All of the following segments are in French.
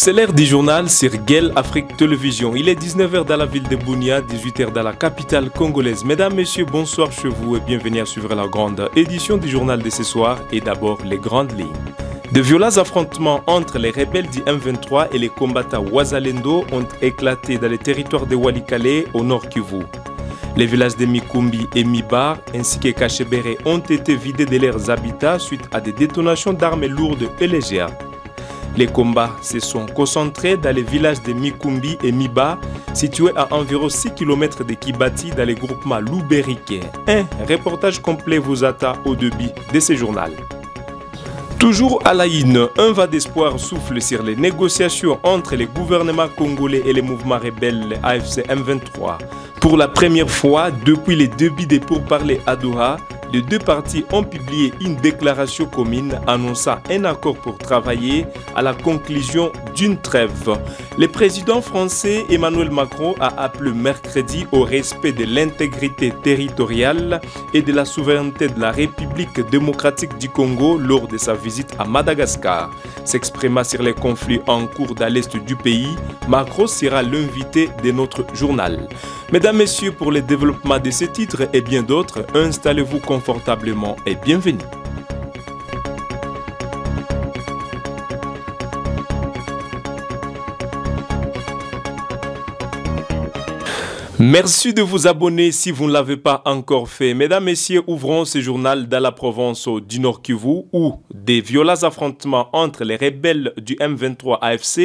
C'est l'heure du journal sur Guel Afrique Télévision. Il est 19 h dans la ville de Bunia, 18 h dans la capitale congolaise. Mesdames, Messieurs, bonsoir chez vous et bienvenue à suivre la grande édition du journal de ce soir. Et d'abord, les grandes lignes. De violents affrontements entre les rebelles du M23 et les combattants Wazalendo ont éclaté dans les territoires de Walikale au nord Kivu. Les villages de Mikumbi et Miba ainsi que Kachebere ont été vidés de leurs habitats suite à des détonations d'armes lourdes et légères. Les combats se sont concentrés dans les villages de Mikumbi et Miba, situés à environ 6 km de Kibati dans les groupements Louberike. Un reportage complet vous attend au début de ce journal. Toujours à la une, un vent d'espoir souffle sur les négociations entre les gouvernements congolais et les mouvements rebelles AFC M23. Pour la première fois depuis les débuts des pourparlers à Doha, les deux parties ont publié une déclaration commune annonçant un accord pour travailler à la conclusion d'une trêve. Le président français Emmanuel Macron a appelé mercredi au respect de l'intégrité territoriale et de la souveraineté de la République démocratique du Congo lors de sa visite à Madagascar. S'exprimant sur les conflits en cours dans l'est du pays, Macron sera l'invité de notre journal. Mesdames, Messieurs, pour le développement de ces titres et bien d'autres, installez-vous confortablement et bienvenue. Merci de vous abonner si vous ne l'avez pas encore fait. Mesdames, Messieurs, ouvrons ce journal dans la province du Nord Kivu où des violents affrontements entre les rebelles du M23 AFC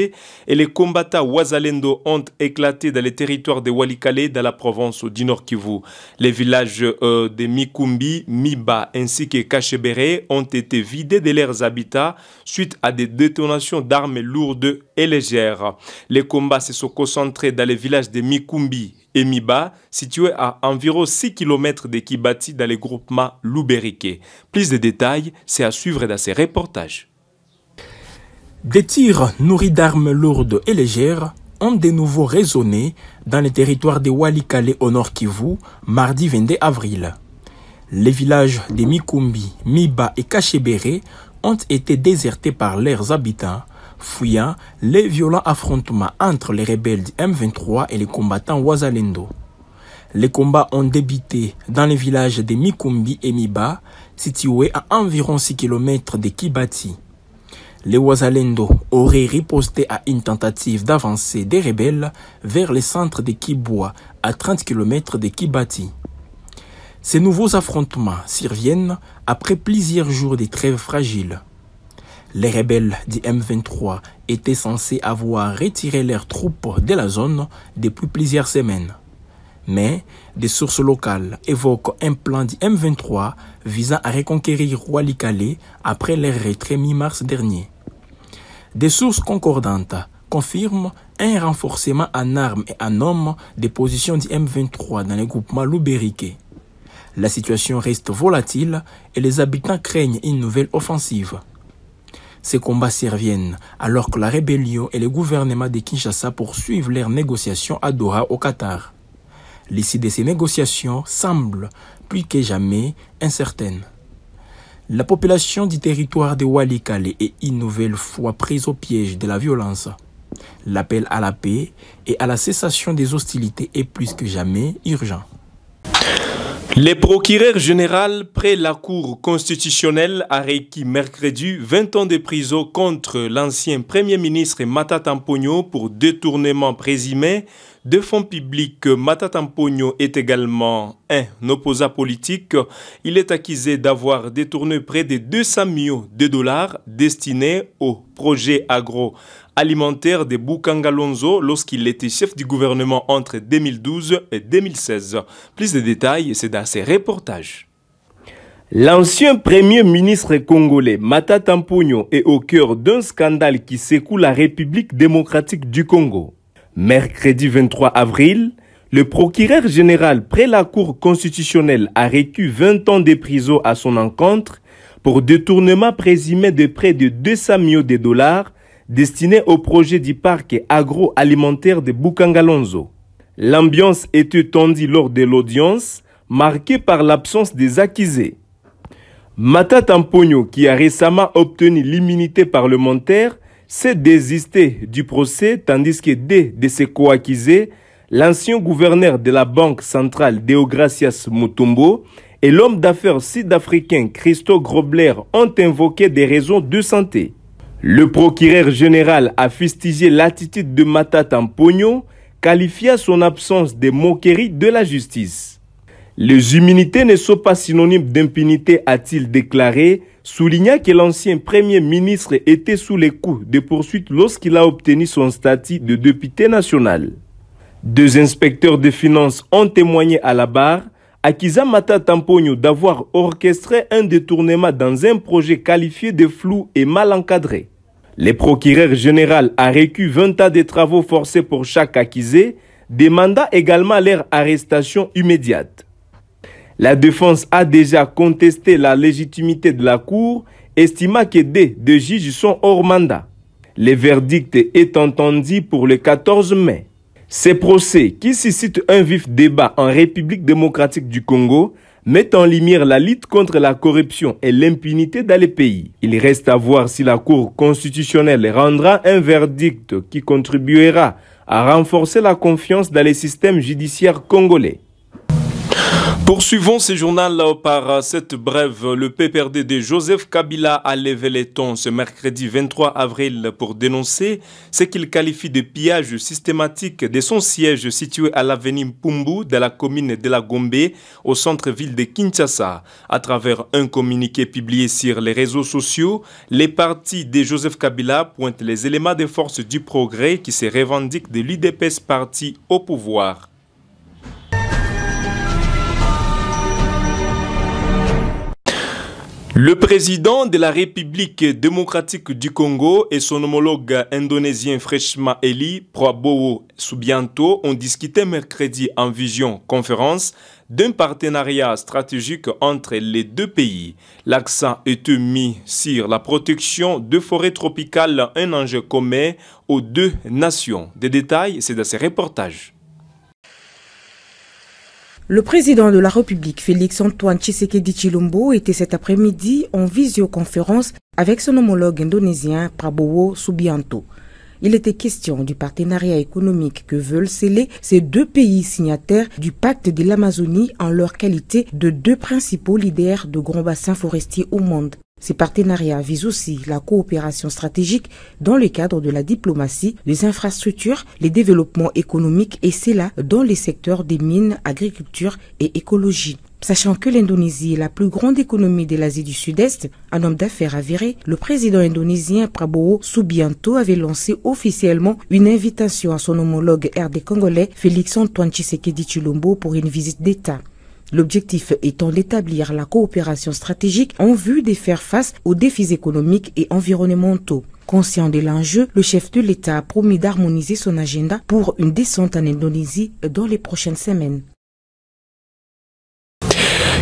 et les combattants Wazalendo ont éclaté dans les territoires de Walikale dans la province du Nord Kivu. Les villages de Mikumbi, Miba ainsi que Kachebere ont été vidés de leurs habitats suite à des détonations d'armes lourdes et légères. Les combats se sont concentrés dans les villages de Mikumbi et Miba, situé à environ 6 km de Kibati dans les groupements Louberike. Plus de détails, c'est à suivre dans ces reportages. Des tirs nourris d'armes lourdes et légères ont de nouveau résonné dans les territoires de Walikale au nord Kivu, mardi 22 avril. Les villages de Mikumbi, Miba et Kachebere ont été désertés par leurs habitants, fuyant les violents affrontements entre les rebelles du M23 et les combattants Wazalendo. Les combats ont débuté dans les villages de Mikumbi et Miba, situés à environ 6 km de Kibati. Les Wazalendo auraient riposté à une tentative d'avancée des rebelles vers le centre de Kibwa, à 30 km de Kibati. Ces nouveaux affrontements surviennent après plusieurs jours de trêve fragile. Les rebelles du M23 étaient censés avoir retiré leurs troupes de la zone depuis plusieurs semaines. Mais des sources locales évoquent un plan du M23 visant à reconquérir Walikale après leur retrait mi-mars dernier. Des sources concordantes confirment un renforcement en armes et en hommes des positions du M23 dans les groupements Louberike. La situation reste volatile et les habitants craignent une nouvelle offensive. Ces combats surviennent alors que la rébellion et le gouvernement de Kinshasa poursuivent leurs négociations à Doha au Qatar. L'issue de ces négociations semble plus que jamais incertaine. La population du territoire de Walikale est une nouvelle fois prise au piège de la violence. L'appel à la paix et à la cessation des hostilités est plus que jamais urgent. Le procureur général près la Cour constitutionnelle a requis mercredi 20 ans de prison contre l'ancien Premier ministre Matata Mponyo pour détournement présumé de fonds publics. Matata Mponyo est également un opposant politique. Il est accusé d'avoir détourné près de 200 millions de dollars destinés au projet agroalimentaire de Bukangalonzo lorsqu'il était chef du gouvernement entre 2012 et 2016. Plus de détails, c'est dans ces reportages. L'ancien premier ministre congolais Matata Mponyo est au cœur d'un scandale qui secoue la République démocratique du Congo. Mercredi 23 avril, le procureur général près la Cour constitutionnelle a requis 20 ans de prison à son encontre pour détournement présumé de près de 200 millions de dollars destinés au projet du parc agroalimentaire de Bukangalonzo. L'ambiance était tendue lors de l'audience, marquée par l'absence des accusés. Matata Mponyo, qui a récemment obtenu l'immunité parlementaire, s'est désisté du procès tandis que deux de ses co-accusés, l'ancien gouverneur de la Banque centrale Deogracias Mutombo et l'homme d'affaires sud-africain Christo Grobler ont invoqué des raisons de santé. Le procureur général a fustigé l'attitude de Matata Mponyo, qualifia son absence de moquerie de la justice. Les immunités ne sont pas synonymes d'impunité, a-t-il déclaré, soulignant que l'ancien premier ministre était sous les coups de poursuites lorsqu'il a obtenu son statut de député national. Deux inspecteurs de finances ont témoigné à la barre, accusant Matata Mponyo d'avoir orchestré un détournement dans un projet qualifié de flou et mal encadré. Le procureur général a requis 20 ans de travaux forcés pour chaque accusé, demandant également leur arrestation immédiate. La défense a déjà contesté la légitimité de la Cour, estimant que deux juges sont hors mandat. Le verdict est entendu pour le 14 mai. Ces procès, qui suscitent un vif débat en République démocratique du Congo, mettent en lumière la lutte contre la corruption et l'impunité dans le pays. Il reste à voir si la Cour constitutionnelle rendra un verdict qui contribuera à renforcer la confiance dans le système judiciaire congolais. Poursuivons ce journal par cette brève. Le PPRD de Joseph Kabila a levé les tons ce mercredi 23 avril pour dénoncer ce qu'il qualifie de pillage systématique de son siège situé à l'avenue Mpumbu de la commune de la Gombe au centre-ville de Kinshasa. À travers un communiqué publié sur les réseaux sociaux, les partis de Joseph Kabila pointent les éléments des forces du progrès qui se revendiquent de l'UDPS parti au pouvoir. Le président de la République démocratique du Congo et son homologue indonésien fraîchement élu, Prabowo Subianto, ont discuté mercredi en vision-conférence d'un partenariat stratégique entre les deux pays. L'accent est mis sur la protection de forêts tropicales, un enjeu commun aux deux nations. Des détails, c'est dans ces reportages. Le président de la République, Félix-Antoine Tshisekedi Tshilombo, était cet après-midi en visioconférence avec son homologue indonésien Prabowo Subianto. Il était question du partenariat économique que veulent sceller ces deux pays signataires du pacte de l'Amazonie en leur qualité de deux principaux leaders de grands bassins forestiers au monde. Ces partenariats visent aussi la coopération stratégique dans le cadre de la diplomatie, les infrastructures, les développements économiques et cela dans les secteurs des mines, agriculture et écologie. Sachant que l'Indonésie est la plus grande économie de l'Asie du Sud-Est, un homme d'affaires avéré, le président indonésien Prabowo Subianto avait lancé officiellement une invitation à son homologue RD congolais Félix-Antoine Tshisekedi Tshilombo pour une visite d'État. L'objectif étant d'établir la coopération stratégique en vue de faire face aux défis économiques et environnementaux. Conscient de l'enjeu, le chef de l'État a promis d'harmoniser son agenda pour une descente en Indonésie dans les prochaines semaines.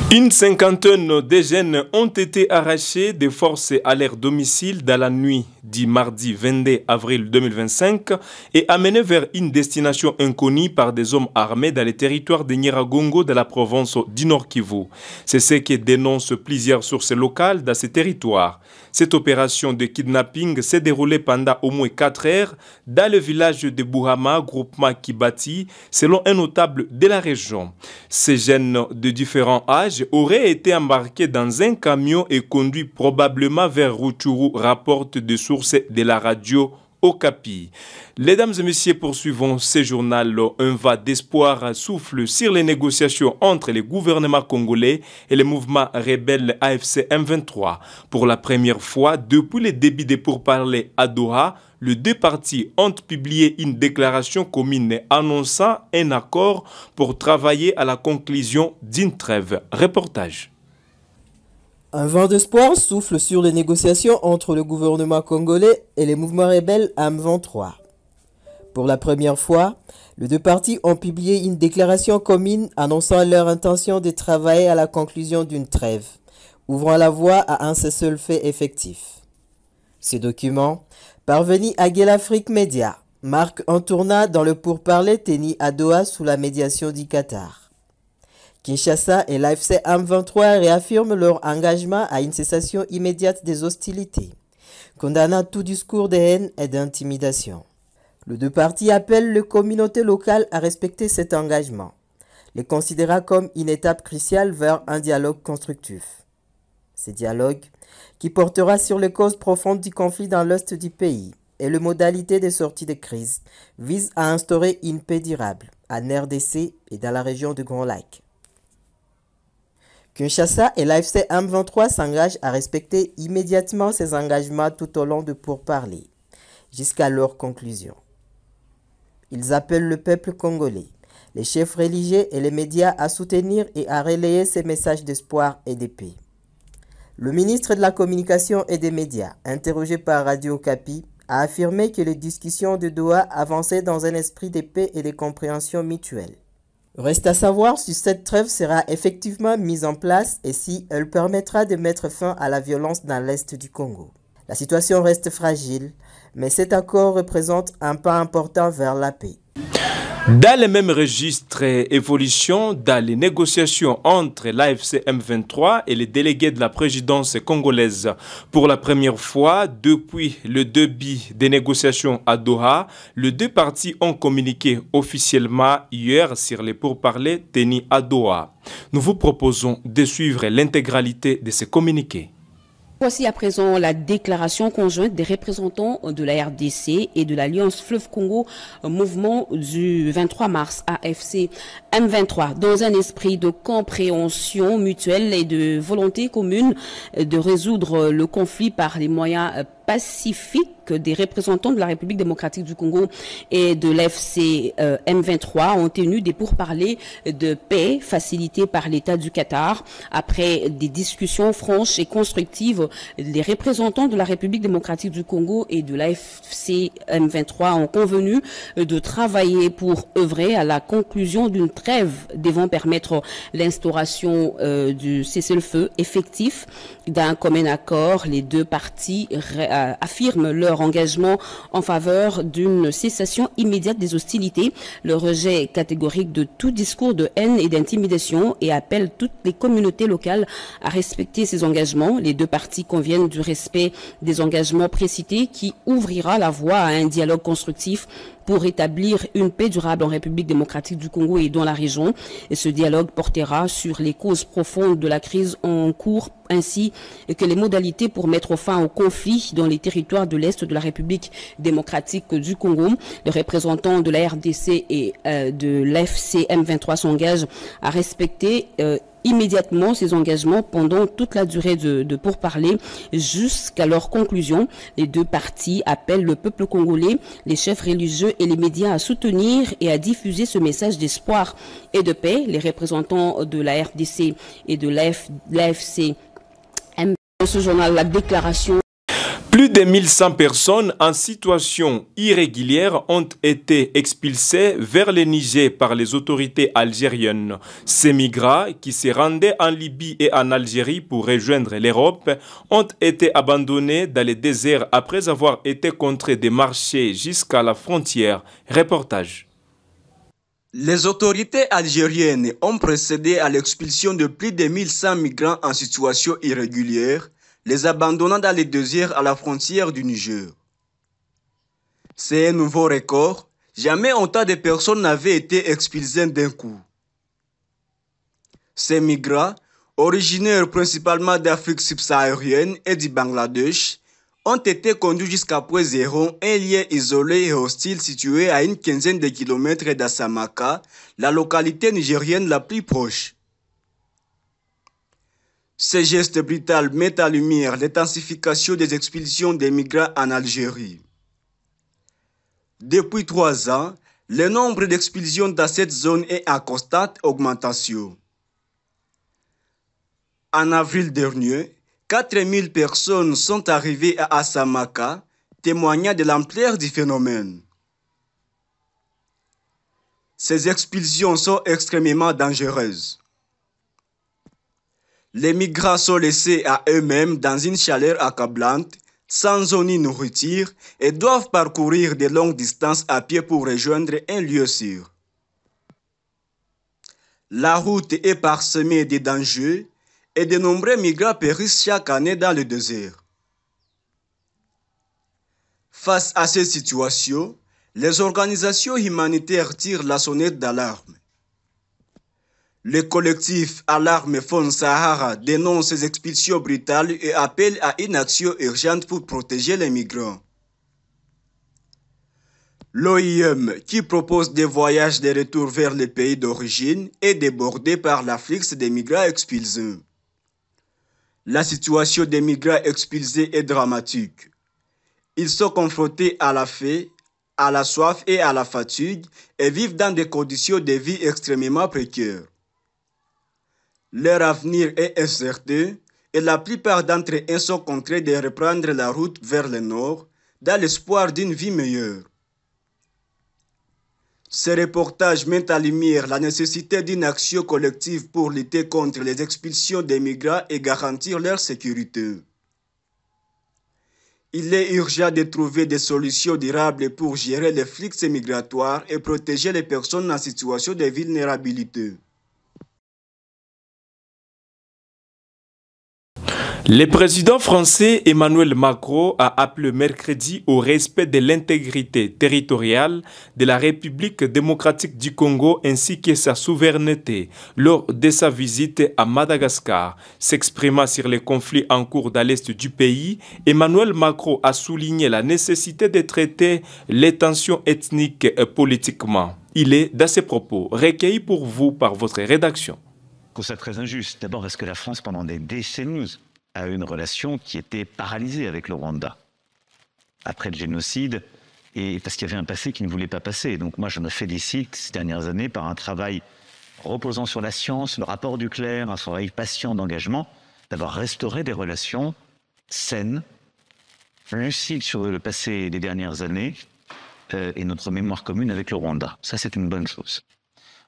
Une cinquantaine de jeunes ont été arrachés de force à leur domicile dans la nuit du mardi 22 avril 2025 et amenés vers une destination inconnue par des hommes armés dans les territoires de Nyiragongo de la province du Nord Kivu. C'est ce que dénoncent plusieurs sources locales dans ces territoires. Cette opération de kidnapping s'est déroulée pendant au moins 4 heures dans le village de Bouhama, groupement Kibati, selon un notable de la région. Ces jeunes de différents âges auraient été embarqués dans un camion et conduits probablement vers Rutshuru, rapportent des sources de la radio Okapi. Mesdames et messieurs, poursuivons ce journal. Un vent d'espoir souffle sur les négociations entre le gouvernement congolais et le mouvement rebelle AFC M23. Pour la première fois depuis le début des pourparlers à Doha, les deux partis ont publié une déclaration commune annonçant un accord pour travailler à la conclusion d'une trêve. Reportage. Un vent d'espoir souffle sur les négociations entre le gouvernement congolais et les mouvements rebelles M23. Pour la première fois, les deux partis ont publié une déclaration commune annonçant leur intention de travailler à la conclusion d'une trêve, ouvrant la voie à un cessez-le-feu effectif. Ce document, parvenu à Guelafrique Média, marque un tournant dans le pourparler tenu à Doha sous la médiation du Qatar. Kinshasa et l'AFC M23 réaffirment leur engagement à une cessation immédiate des hostilités, condamnant tout discours de haine et d'intimidation. Les deux partis appellent les communautés locales à respecter cet engagement, les considérant comme une étape cruciale vers un dialogue constructif. Ce dialogue, qui portera sur les causes profondes du conflit dans l'est du pays et les modalités de sortie de crise, vise à instaurer une paix durable en RDC et dans la région du Grand Lac. Kinshasa et l'AFC M23 s'engagent à respecter immédiatement ces engagements tout au long de pourparlers, jusqu'à leur conclusion. Ils appellent le peuple congolais, les chefs religieux et les médias à soutenir et à relayer ces messages d'espoir et de paix. Le ministre de la Communication et des Médias, interrogé par Radio Okapi, a affirmé que les discussions de Doha avançaient dans un esprit de paix et de compréhension mutuelle. Reste à savoir si cette trêve sera effectivement mise en place et si elle permettra de mettre fin à la violence dans l'est du Congo. La situation reste fragile, mais cet accord représente un pas important vers la paix. Dans le même registre, évolution dans les négociations entre l'AFC M23 et les délégués de la présidence congolaise. Pour la première fois depuis le début des négociations à Doha, les deux parties ont communiqué officiellement hier sur les pourparlers tenus à Doha. Nous vous proposons de suivre l'intégralité de ces communiqués. Voici à présent la déclaration conjointe des représentants de la RDC et de l'Alliance Fleuve Congo, mouvement du 23 mars AFC M23, dans un esprit de compréhension mutuelle et de volonté commune de résoudre le conflit par les moyens pacifiques des représentants de la République démocratique du Congo et de l'FC M23 ont tenu des pourparlers de paix facilités par l'État du Qatar. Après des discussions franches et constructives, les représentants de la République démocratique du Congo et de l'AFC M23 ont convenu de travailler pour œuvrer à la conclusion d'une trêve devant permettre l'instauration du cessez-le-feu effectif. D'un commun accord, les deux parties affirment leur engagement en faveur d'une cessation immédiate des hostilités, le rejet catégorique de tout discours de haine et d'intimidation et appellent toutes les communautés locales à respecter ces engagements. Les deux parties conviennent du respect des engagements précités qui ouvrira la voie à un dialogue constructif pour établir une paix durable en République démocratique du Congo et dans la région. Et ce dialogue portera sur les causes profondes de la crise en cours ainsi que les modalités pour mettre fin au conflit dans les territoires de l'Est de la République démocratique du Congo. Les représentants de la RDC et de l'FC M23 s'engagent à respecter immédiatement ces engagements pendant toute la durée de pourparlers jusqu'à leur conclusion. Les deux parties appellent le peuple congolais, les chefs religieux et les médias à soutenir et à diffuser ce message d'espoir et de paix. Les représentants de la RDC et de l'AFC dans ce journal, la déclaration. Plus de 1100 personnes en situation irrégulière ont été expulsées vers le Niger par les autorités algériennes. Ces migrants qui se rendaient en Libye et en Algérie pour rejoindre l'Europe ont été abandonnés dans les déserts après avoir été contraints de marcher jusqu'à la frontière. Reportage. Les autorités algériennes ont procédé à l'expulsion de plus de 1100 migrants en situation irrégulière, les abandonnant dans les déserts à la frontière du Niger. C'est un nouveau record. Jamais autant de personnes n'avaient été expulsées d'un coup. Ces migrants, originaires principalement d'Afrique subsaharienne et du Bangladesh, ont été conduits jusqu'à Poisson, un lieu isolé et hostile situé à une quinzaine de kilomètres d'Assamaka, la localité nigérienne la plus proche. Ce geste brutal met en lumière l'intensification des expulsions des migrants en Algérie. Depuis 3 ans, le nombre d'expulsions dans cette zone est en constante augmentation. En avril dernier, 4000 personnes sont arrivées à Assamaka, témoignant de l'ampleur du phénomène. Ces expulsions sont extrêmement dangereuses. Les migrants sont laissés à eux-mêmes dans une chaleur accablante, sans eau ni nourriture, et doivent parcourir de longues distances à pied pour rejoindre un lieu sûr. La route est parsemée de dangers et de nombreux migrants périssent chaque année dans le désert. Face à ces situations, les organisations humanitaires tirent la sonnette d'alarme. Le collectif Alarme Fond Sahara dénonce ces expulsions brutales et appelle à une action urgente pour protéger les migrants. L'OIM, qui propose des voyages de retour vers les pays d'origine, est débordé par l'afflux des migrants expulsés. La situation des migrants expulsés est dramatique. Ils sont confrontés à la faim, à la soif et à la fatigue et vivent dans des conditions de vie extrêmement précaires. Leur avenir est incertain et la plupart d'entre eux sont contraints de reprendre la route vers le nord dans l'espoir d'une vie meilleure. Ce reportage met en lumière la nécessité d'une action collective pour lutter contre les expulsions des migrants et garantir leur sécurité. Il est urgent de trouver des solutions durables pour gérer les flux migratoires et protéger les personnes en situation de vulnérabilité. Le président français Emmanuel Macron a appelé mercredi au respect de l'intégrité territoriale de la République démocratique du Congo ainsi que sa souveraineté lors de sa visite à Madagascar. S'exprimant sur les conflits en cours dans l'est du pays, Emmanuel Macron a souligné la nécessité de traiter les tensions ethniques et politiquement. Il est, dans ses propos, recueilli pour vous par votre rédaction. Je trouve ça très injuste. D'abord, est-ce que la France, pendant des décennies, a une relation qui était paralysée avec le Rwanda après le génocide, et parce qu'il y avait un passé qui ne voulait pas passer. Donc moi, je me félicite ces dernières années par un travail reposant sur la science, le rapport du clerc, un travail patient d'engagement, d'avoir restauré des relations saines, lucides sur le passé des dernières années et notre mémoire commune avec le Rwanda. Ça, c'est une bonne chose.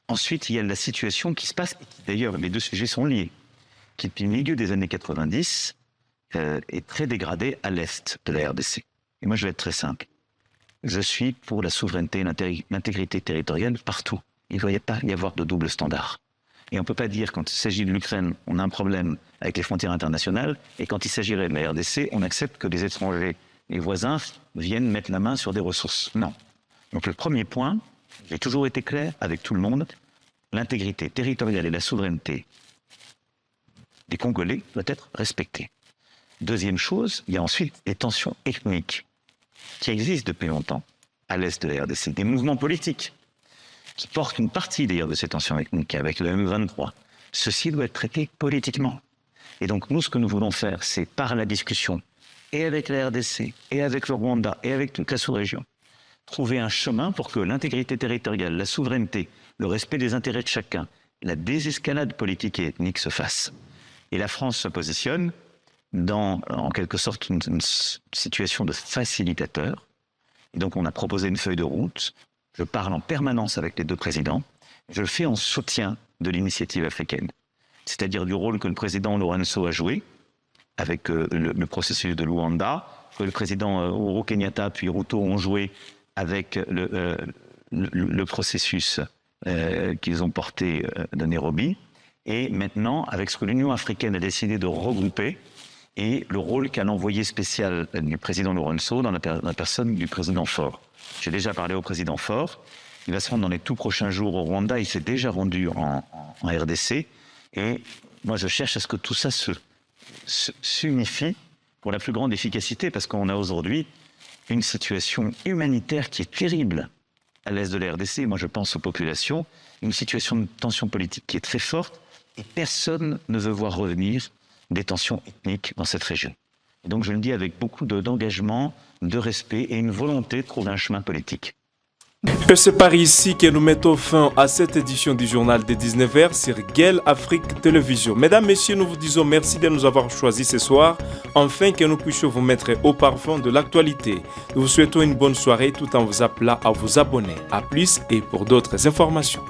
Ensuite, il y a la situation qui se passe, et qui, d'ailleurs, les deux sujets sont liés, qui depuis le milieu des années 90 est très dégradée à l'est de la RDC. Et moi, je vais être très simple. Je suis pour la souveraineté et l'intégrité territoriale partout. Il ne doit pas y avoir de double standard. Et on ne peut pas dire, quand il s'agit de l'Ukraine, on a un problème avec les frontières internationales, et quand il s'agirait de la RDC, on accepte que des étrangers, les voisins, viennent mettre la main sur des ressources. Non. Donc le premier point, j'ai toujours été clair avec tout le monde, l'intégrité territoriale et la souveraineté des Congolais doit être respectée. Deuxième chose, il y a ensuite les tensions ethniques qui existent depuis longtemps à l'est de la RDC, des mouvements politiques qui portent une partie d'ailleurs de ces tensions ethniques avec le M23. Ceci doit être traité politiquement. Et donc nous, ce que nous voulons faire, c'est par la discussion et avec la RDC, et avec le Rwanda, et avec toute la sous-région, trouver un chemin pour que l'intégrité territoriale, la souveraineté, le respect des intérêts de chacun, la désescalade politique et ethnique se fasse. Et la France se positionne dans, en quelque sorte, une situation de facilitateur. Et donc, on a proposé une feuille de route. Je parle en permanence avec les deux présidents. Je le fais en soutien de l'initiative africaine. C'est-à-dire du rôle que le président Lourenço a joué avec le processus de Luanda, que le président Uhuru Kenyatta puis Ruto ont joué avec le processus qu'ils ont porté de Nairobi. Et maintenant, avec ce que l'Union africaine a décidé de regrouper, et le rôle qu'a l'envoyé spécial du président Lourenço dans la personne du président Faure. J'ai déjà parlé au président Faure. Il va se rendre dans les tout prochains jours au Rwanda. Il s'est déjà rendu en RDC. Et moi, je cherche à ce que tout ça s'unifie pour la plus grande efficacité, parce qu'on a aujourd'hui une situation humanitaire qui est terrible à l'est de la RDC. Moi, je pense aux populations. Une situation de tension politique qui est très forte. Et personne ne veut voir revenir des tensions ethniques dans cette région. Et donc je le dis avec beaucoup d'engagement, de respect et une volonté de trouver un chemin politique. Et c'est par ici que nous mettons fin à cette édition du journal des 19h sur Guel Afrique Télévision. Mesdames, Messieurs, nous vous disons merci de nous avoir choisis ce soir, afin que nous puissions vous mettre au parfum de l'actualité. Nous vous souhaitons une bonne soirée tout en vous appelant à vous abonner. À plus et pour d'autres informations.